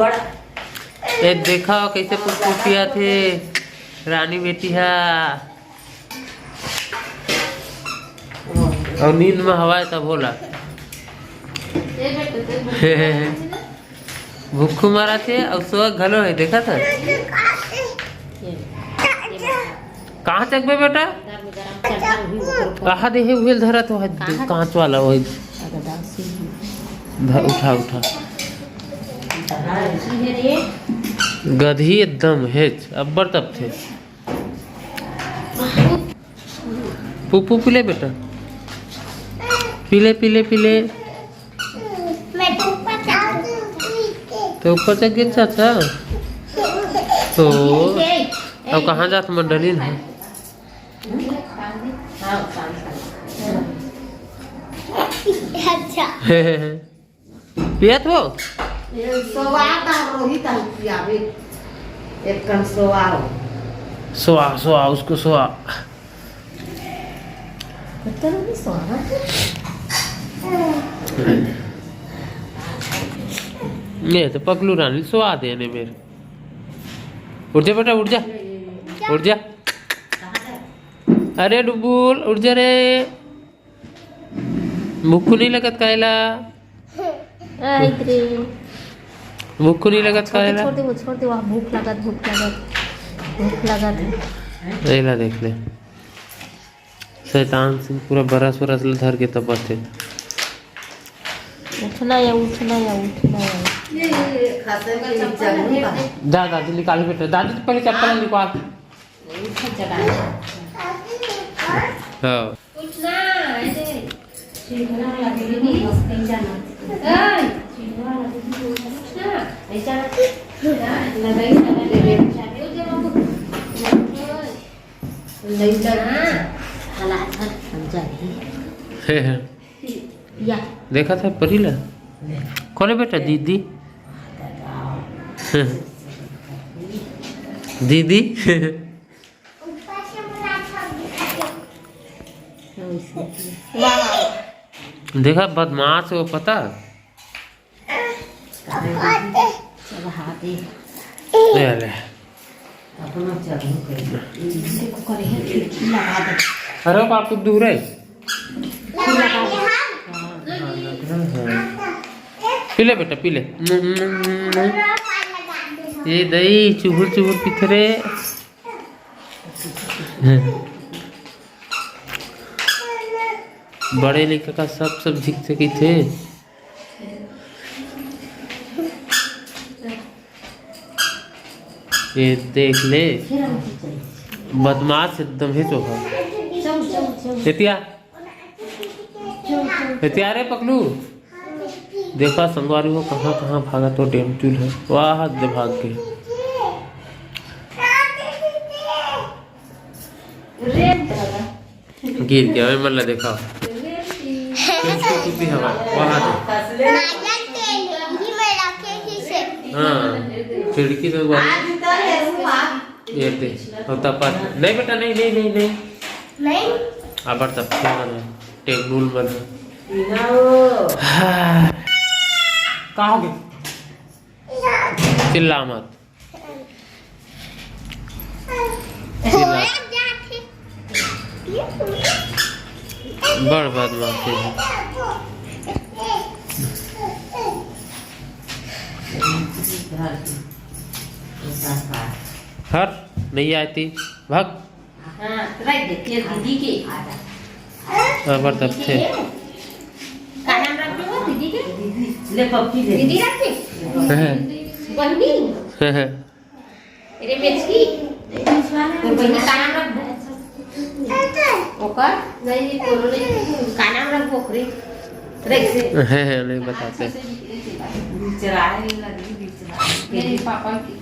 ये देखा कैसे पुष्पिया थे रानी बेटी है और नींद में हवा तब होला भूख मारा थे और सो घलो है देखा था कहाँ तक बे बेटा कहाँ दे हुए धरा तो कांच वाला वही उठा उठा गधी एकदम हेच अब्बर तब थे पुप्पू पीले बेटा पीले पीले पीले तो ऊपर तक गिर चाचा तो अब कहाँ जात मंडली है पिया तो सोआ उसको सोआ ये तो पकलू रानी सोआ देने मेरे उठ जा बेटा उठ जा उठ जा अरे डुबुल उठ जा रे भूख नहीं लगत कायला भूख नहीं लगत कायला छोड़ दे वहाँ भूख लगत ऐला देख ले शैतान सिंह पूरा बरस वरस धर के तब थे उठना या दादी निकाल बेटा दादी तो पहले चप्पल निकाल हाँ देखा था परिला कौन है बेटा दीदी दीदी देखा बदमाश वो पता अरे बापू दूर है पीले बेटा पीले ये दही चुहुर चुहुर पिथरे बड़े लिखा का सब झिक से की थे ये देख ले बदमाश एकदम है चोखा एतिया रे पकलू देखा संगवारी हो कहाँ कहाँ भागा तो टेमचुल है वाह दे भाग के गिर गया मल्ला देखा हवा वहाँ हाँ खिड़की से ये दे होता पर नहीं बेटा नहीं नहीं नहीं नहीं नहीं आबर तब मन टेबुल मन कहाँ हो गए चिल्ला मत बड़ बदमाशी है हर नहीं आती भाग दीदी के आबर तब थे दीदी के ले पप्पी दे दीदी रखते बहनी अरे मेचकी और बहनी का नाम रख ओकर नहीं बोलो नहीं का नाम रख पोखरी रख से नहीं बताते बिचरा है लगी बिचरा मेरे पापा की